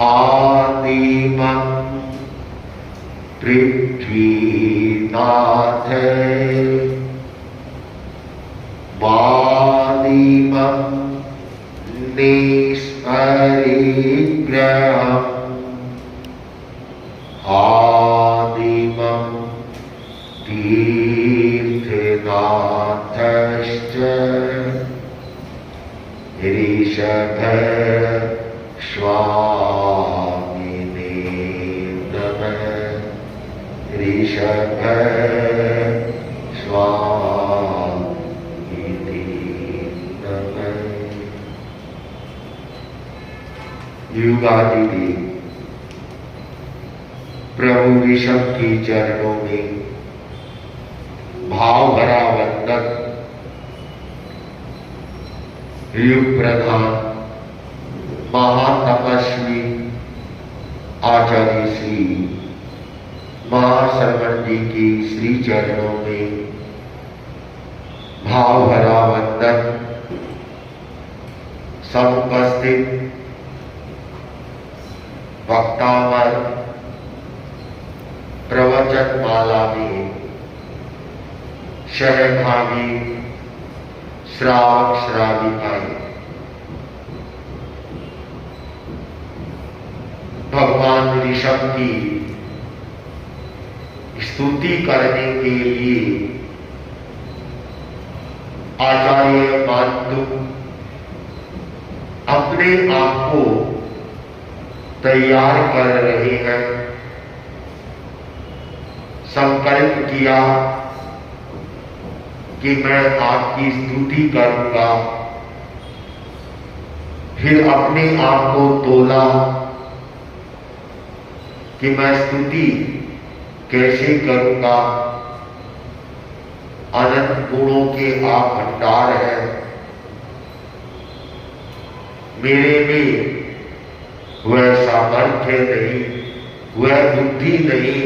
आदिमं पृथ्वीनाथ वादिमं निष्परिग्रहम् आदिमं तीर्थनाथश्च ऋषभस्वामिने नमः। ऋषभस्वामिने नमः। युगादिदेव प्रभु ऋषभ के चरणों में भाव भरा वंदन युग प्रधान महातपस्वी आचार्य श्री महाश्रवण जी की श्री चरणों में भाव भरा वंदन समुपस्थित वक्तावर प्रवचन माला में सहभागी श्रावक श्राविकाएं भगवान ऋषभ की स्तुति करने के लिए आचार्य मातु अपने आप को तैयार कर रहे हैं। संकल्प किया कि मैं आपकी स्तुति करूंगा, फिर अपने आप को तोला कि मैं स्तुति कैसे करूंगा। अनंत गुणों के आप भंडार हैं, मेरे में वह सामर्थ्य नहीं, वह बुद्धि नहीं,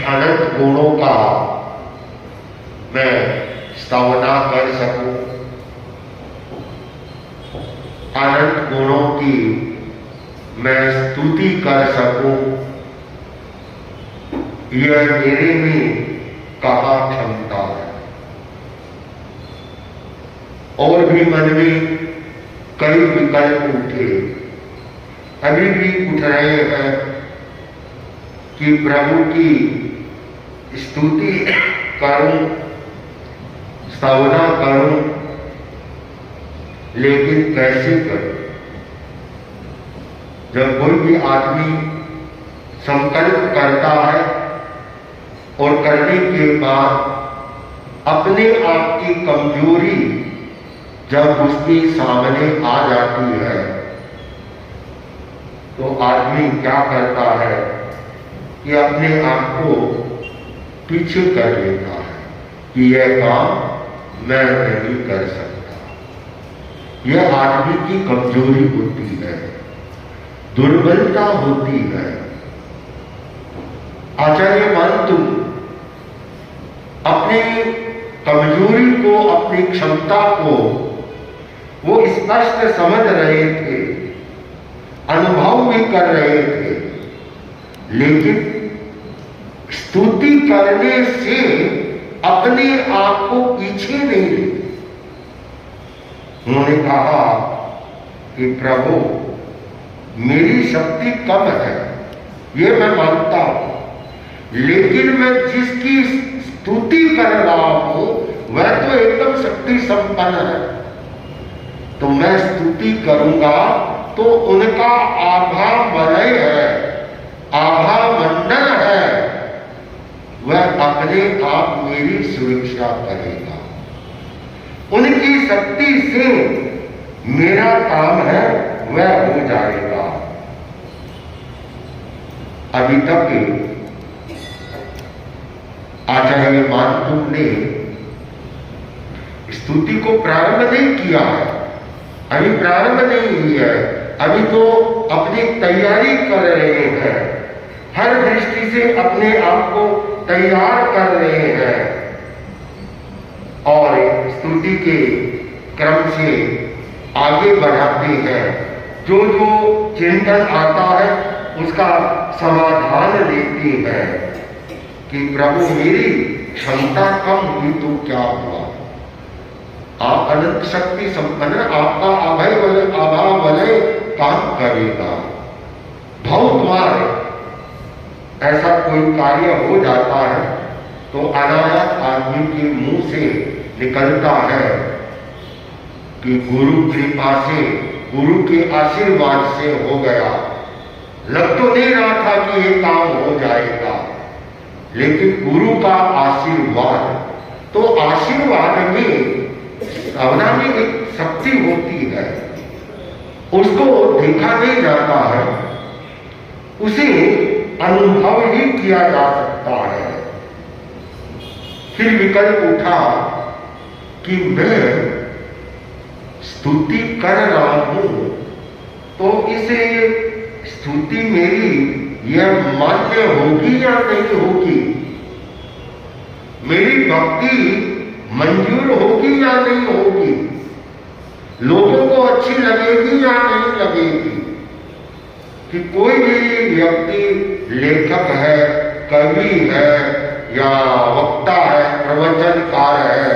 अनंत गुणों का मैं स्तवना कर सकूं, अनंत गुणों की मैं स्तुति कर सकूं, यह मेरे में कहाँ क्षमता है। और भी मन में कई विकल्प उठे, अभी भी उठ रहे हैं कि प्रभु की स्तुति करूं, स्तवना करूं, लेकिन कैसे करूं। जब कोई भी आदमी संकल्प करता है और करने के बाद अपने आप की कमजोरी जब उसके सामने आ जाती है तो आदमी क्या करता है कि अपने आप को पीछे कर लेता है कि यह काम मैं नहीं कर सकता। यह आदमी की कमजोरी होती है, दुर्बलता होती है। आचार्य मातु अपनी कमजोरी को, अपनी क्षमता को वो स्पष्ट समझ रहे थे, अनुभव भी कर रहे थे, लेकिन स्तुति करने से अपने आप को पीछे नहीं लेते। उन्होंने कहा कि प्रभु मेरी शक्ति कम है, ये मैं मानता हूं, लेकिन मैं जिसकी स्तुति कर रहा हूं वह तो एकदम शक्ति संपन्न है, तो मैं स्तुति करूंगा तो उनका आभा वलय है, आभा मंडल है, वह अपने आप मेरी सुरक्षा करेगा। उनकी शक्ति से मेरा काम है वह हो जाएगा। अभी तक आचार्य मातु ने स्तुति को प्रारंभ नहीं किया है, अभी प्रारंभ नहीं हुई है, अभी तो अपनी तैयारी कर रहे हैं, हर दृष्टि से अपने आप को तैयार कर रहे हैं और स्तुति के क्रम से आगे बढ़ाते हैं। जो जो चिंतन आता है उसका समाधान देती है कि प्रभु मेरी क्षमता कम हुई तो क्या हुआ, आप अनंत शक्ति संपन्न, आपका अभय वलय अभाव वलय काम करेगा। बहुत बार ऐसा कोई कार्य हो जाता है तो अनायास आदमी के मुंह से निकलता है कि गुरु कृपा से, गुरु के आशीर्वाद से हो गया। लग तो नहीं रहा था कि ये काम हो जाएगा, लेकिन गुरु का आशीर्वाद, तो आशीर्वाद में भावना में एक शक्ति होती है, उसको देखा नहीं जाता है, उसे अनुभव ही किया जा सकता है। फिर विकल्प उठा कि मैं स्तुति कर रहा हूं तो इसे स्तुति मेरी यह मान्य होगी या नहीं होगी, मेरी भक्ति मंजूर होगी या नहीं होगी, लोगों को अच्छी लगेगी या नहीं लगेगी। कि कोई भी व्यक्ति लेखक है, कवि है या वक्ता है, प्रवचनकार है,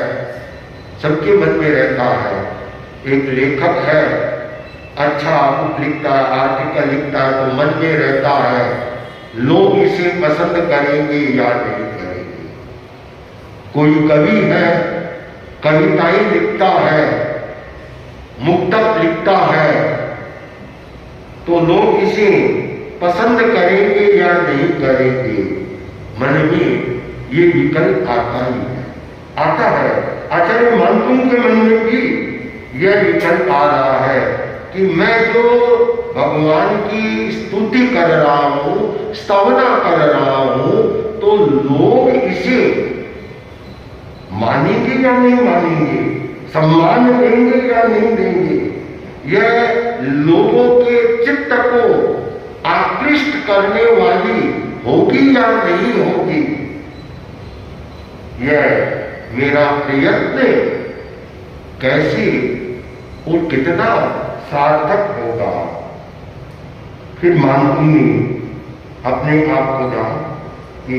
सबके मन में रहता है। एक लेखक है, अच्छा बुक लिखता है, आर्टिकल लिखता है तो मन में रहता है लोग इसे पसंद करेंगे या नहीं करेंगे। कोई कवि है, कविताएं लिखता है, मुक्तक लिखता है तो लोग इसे पसंद करेंगे या नहीं करेंगे। मन में ये विकल्प आता ही है, आता है। आचार्य मानतुंग के मन में भी यह विकल्प आ रहा है कि मैं जो भगवान की स्तुति कर रहा हूं, स्तवना कर रहा हूं, तो लोग इसे मानेंगे या नहीं मानेंगे, सम्मान देंगे या नहीं देंगे, यह लोगों के चित्त को आकृष्ट करने वाली होगी या नहीं होगी, यह मेरा प्रयत्न कैसे और कितना सार्थक होगा। फिर मानतुंग अपने आप को जान कि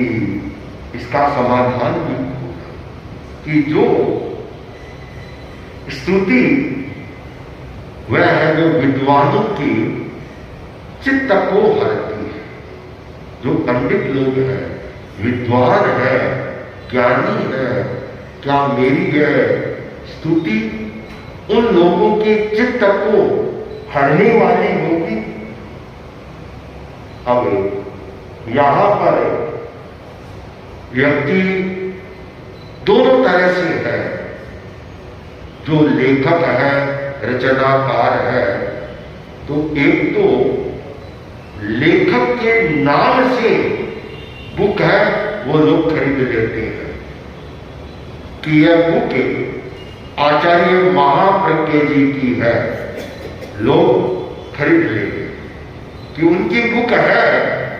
इसका समाधान भी होगा कि जो स्तुति वह है जो विद्वानों की चित्त को हरती है। जो पंडित लोग हैं, विद्वान है, ज्ञानी है, क्या मेरी यह स्तुति उन लोगों के चित्त को हरने वाली होगी? अब यहां पर व्यक्ति दोनों तरह से है। जो लेखक है, रचनाकार है, तो एक तो लेखक के नाम से बुक है वो लोग खरीद लेते हैं कि यह बुक आचार्य महाप्रज्ञ जी की है, लोग खरीद लेंगे कि उनकी बुक है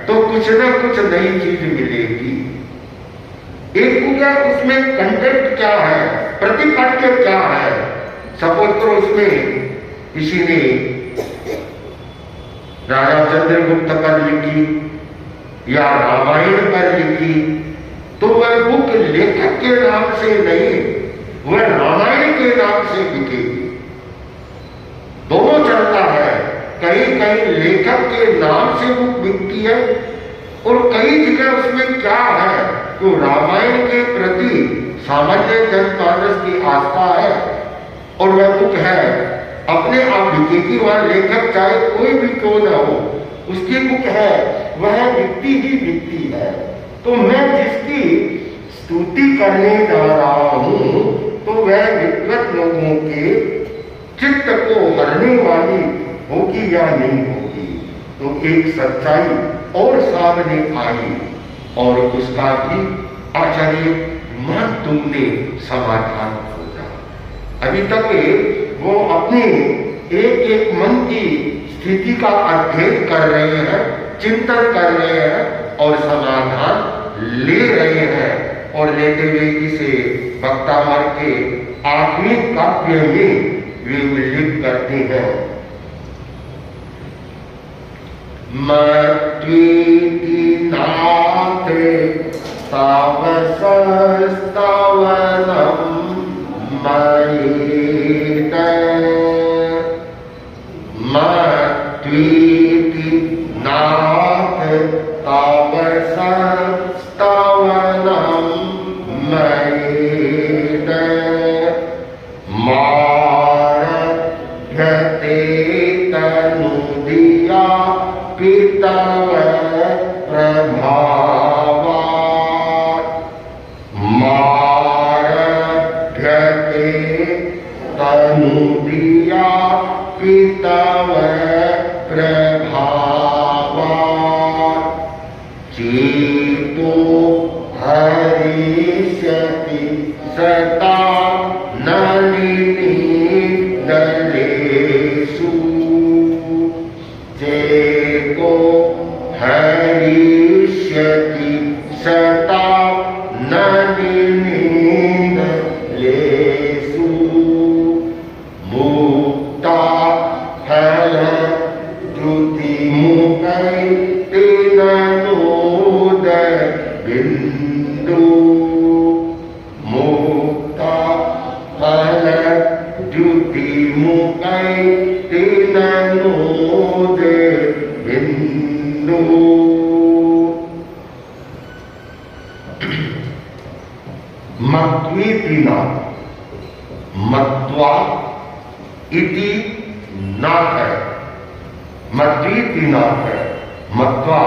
तो कुछ ना कुछ नई चीज मिलेगी। एक बुक है, उसमें कंटेंट क्या है, प्रतिपाद्य क्या है। सपोज करो उसमें किसी ने राजा चंद्रगुप्त पर लिखी या रामायण पर लिखी, तो वह बुक लेखक के नाम से नहीं, वह रामायण के नाम से बिकेगी। दोनों चलता है, कहीं कहीं लेखक के नाम से बुक बिकती है और कई जगह उसमें क्या है तो रामायण के प्रति सामान्य जनमानस की आस्था है और वह बुक है अपने आप बिकेगी। वह लेखक चाहे कोई भी क्यों न हो, उसकी बुक है, वह बिकती ही बिकती है। तो मैं जिसकी स्तुति करने जा रहा हूं तो वह विद्वत लोगों के चित्त को हरने वाली होगी या नहीं होगी। तो एक सच्चाई और सामने आई और उसका भी आचार्य मानतुंग ने समाधान खोजा। अभी तक वो अपने एक एक मन की स्थिति का अध्ययन कर रहे हैं, चिंतन कर रहे हैं और समाधान ले रहे हैं और लेते हुए इसे वक्तावार के आखिरी काव्य में वे उल्लेख करते हैं मत्वीति नाथ तावसस्तवनं मयेत मत्वीति नाथ तावसस्तवनं मयेत मारभ्यते तनुदिया पितव प्रभावात् मारभ्यते तनुदिया पितव प्रभावात् चेतो हरिष्यति सदा नलिनी दलेषु चेतो हरिष्यति सदा नलिनी दलेषु मुक्ता फल द्रुतिमुखै तेन नोद बिन्दु मुक्ता फल द्रुतिमुखै तेन नोद बिन्दु। मत्वीति नाथ मत्वा इति नाथ है मत्वीति नाथ है मत्वा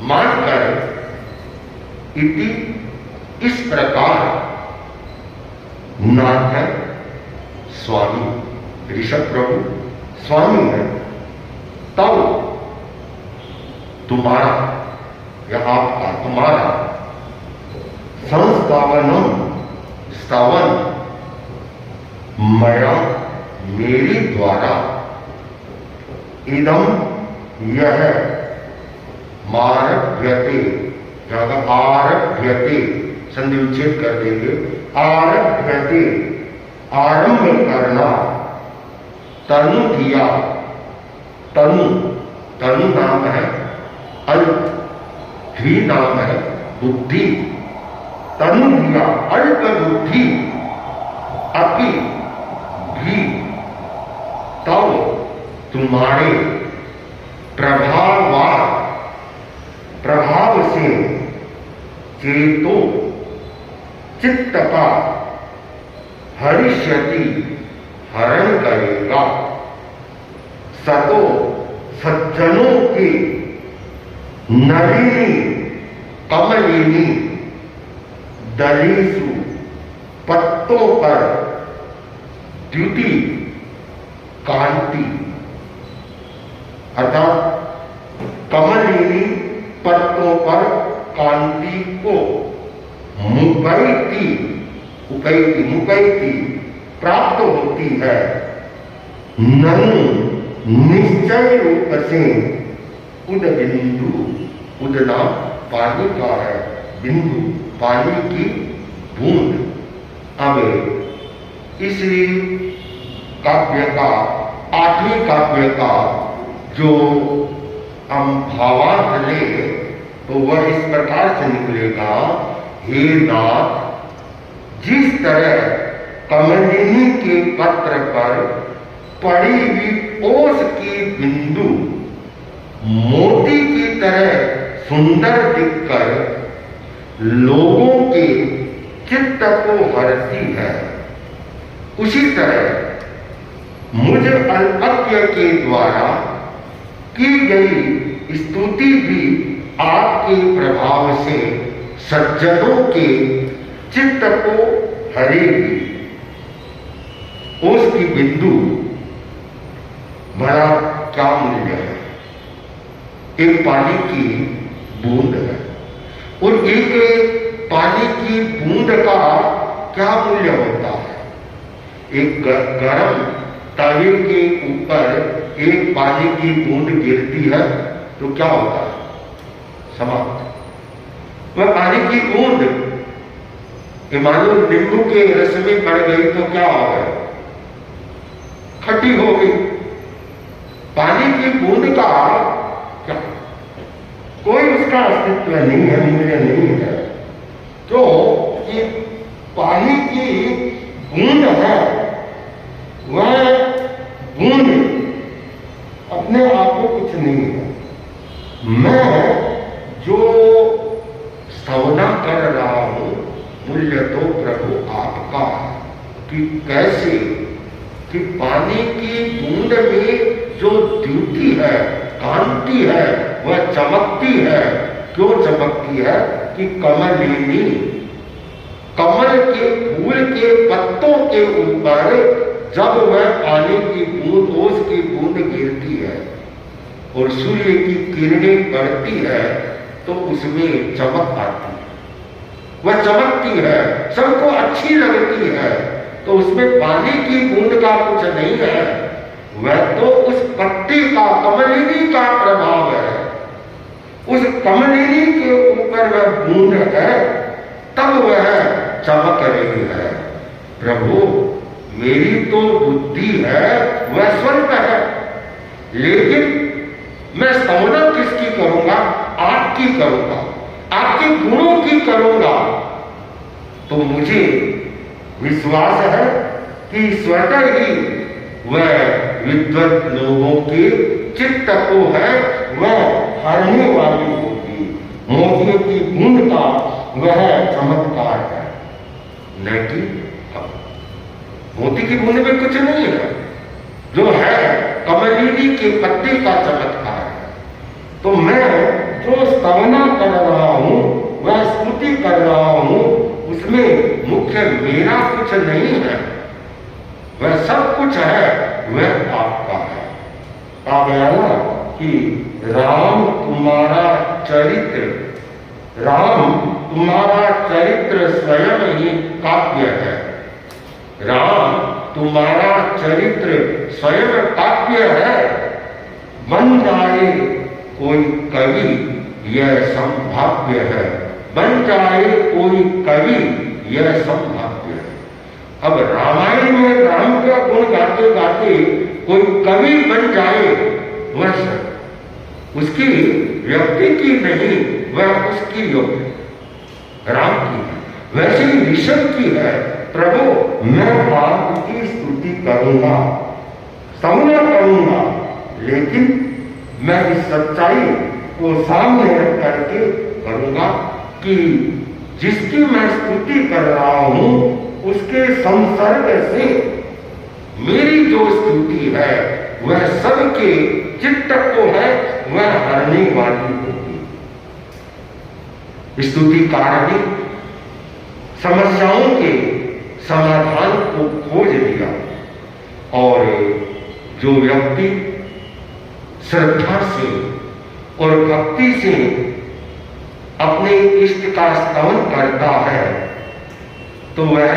मानकर इति इस प्रकार नाथ है स्वामी ऋषभ प्रभु स्वामी है तब तुम्हारा या आपका तुम्हारा संस्थावनम स्थावन मया मेरी द्वारा इदम यह मारभ्यते आरभ्यते संधि उच्छेद कर देंगे आरभ्यते आरंभ करना तनु दिया तनु नाम है अल्प धी नाम है बुद्धि तनु दिया अल्प बुद्धि अपि भी तब तुम्हारे प्रभाव से चेतो चित्त का हरिष्यति हरण करेगा सतो सज्जनों की नलिनी कमलिनी दलीसु पत्तों पर द्युति कांति अर्थात कमलिनी पत्तों पर कांति को मुकैती प्राप्त होती है ननु निश्चय रूप से उद बिंदु उदना पानी का है बिंदु पानी की बूंद। अब इसी काव्य का आठवीं काव्य का जो हम भावार्थ ले तो वह इस प्रकार से निकलेगा हे नाथ जिस तरह कमलिनी के पत्र पर पड़ी हुई ओस की बिंदु मोती की तरह सुंदर दिखकर लोगों के चित्त को हरती है उसी तरह मुझ अल्पज्ञ के द्वारा की गई स्तुति भी आपके प्रभाव से सज्जनों के चित्त को हरेगी। ओस की बिंदु भला क्या मूल्य है? एक पानी की बूंद है और एक पानी की बूंद का क्या मूल्य होता है? एक गरम तवे के ऊपर एक पानी की बूंद गिरती है तो क्या होता है? समाप्त। वह पानी की बूंद मानो नींबू के रस में पड़ गई तो क्या होगा? खट्टी हो गई। पानी पानी की बूंद का क्या कोई उसका अस्तित्व नहीं है, मूल्य नहीं है। तो ये पानी की बूंद है, वह बूंद अपने आप में कुछ नहीं है। मैं जो स्तवना कर रहा हूं, मूल्य तो प्रभु आपका है कि कैसे कि पानी की बूंद में जो द्युति है, कांति है, वह चमकती है। क्यों चमकती है कि कमलिनी, कमल के फूल के पत्तों के ऊपर जब वह पानी की बूंद, ओस की बूंद गिरती है और सूर्य की किरणें पड़ती है तो उसमें चमक आती है, वह चमकती है, सबको अच्छी लगती है। तो उसमें पानी की बूंद का कुछ नहीं है, वह तो उस पत्ती का, कमलिनी का प्रभाव है। उस कमलिनी के ऊपर वह बूंद है, तब वह चमक रही है। प्रभु मेरी तो बुद्धि है वह स्वल्प है, लेकिन मैं स्तवना किसकी करूंगा? आपकी करूंगा, आपके गुणों की करूंगा। तो मुझे विश्वास है कि स्वतः ही वह विद्वत लोगों के चित्त को है वह हरने वाली होगी। मोतियों की बूंद का वह चमत्कार है, न कि मोती की बूंद में कुछ नहीं है, जो है कमलिनी के पत्ते का चमत्कार है। तो मैं जो स्तवना कर रहा हूं, वह स्तुति कर रहा हूं, उसमें मुख्य मेरा कुछ नहीं है, वह सब कुछ है, वह आपका है। कहा गया ना कि राम तुम्हारा चरित्र, राम तुम्हारा चरित्र स्वयं ही काव्य है। राम तुम्हारा चरित्र स्वयं काव्य है। बन जाए कोई कवि यह संभाव्य है, बन जाए कोई कवि यह संभाव्य है। अब रामायण में राम का गुण गाते गाते कोई कवि बन जाए, वह उसकी व्यक्ति की नहीं, वह उसकी योग्य राम की है। वैसे ही ऋषभ की है, प्रभु मैं आपकी स्तुति करूंगा, स्तवना करूंगा, लेकिन मैं इस सच्चाई को सामने रख करके करूंगा कि जिसकी मैं स्तुति कर रहा हूं, उसके संसर्ग से मेरी जो स्तुति है वह सबके चित्त को है वह हरने वाली होगी। स्तुतिकार ने समस्याओं के समाधान को खोज लिया और जो व्यक्ति श्रद्धा से और भक्ति से अपने इष्ट का स्तवन करता है तो वह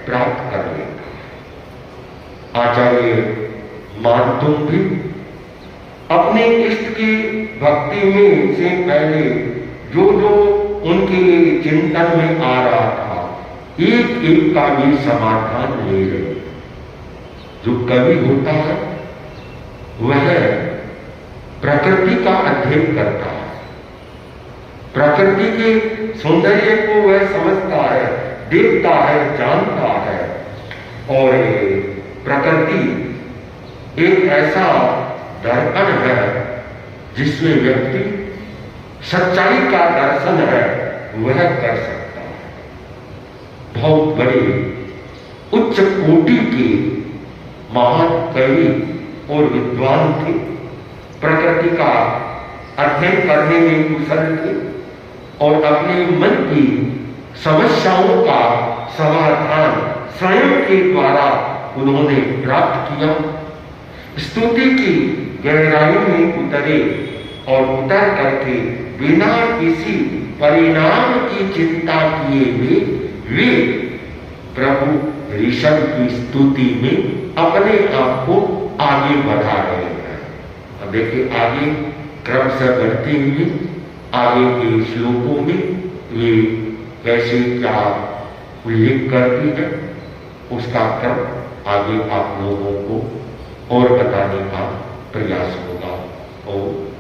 प्राप्त कर लेगा। आचार्य मानतुम भी अपने इष्ट की भक्ति में से पहले जो जो उनके चिंतन में आ रहा था, एक एक का भी समाधान ले रहे। जो कवि होता है वह प्रकृति का अध्ययन करता है, प्रकृति के सौंदर्य को वह समझता है, देखता है, जानता है। और प्रकृति एक ऐसा दर्पण है जिसमें व्यक्ति सच्चाई का दर्शन है वह कर सकता है। बहुत बड़े उच्च कोटि के महान कवि और विद्वान थे, प्रकृति का अध्ययन करने में कुशल थे और अपने मन की समस्याओं का समाधान स्वयं के द्वारा उन्होंने प्राप्त किया। स्तुति की गहराई में उतरे और उतर करके बिना किसी परिणाम की चिंता किए हुए वे प्रभु ऋषभ की स्तुति में अपने आप को आगे बढ़ा रहे हैं। अब देखिए आगे क्रम से बढ़ते हुए आगे के श्लोकों में ये कैसे क्या उल्लेख करती है, उसका क्रम आगे आप लोगों को और बताने का प्रयास होगा। ओम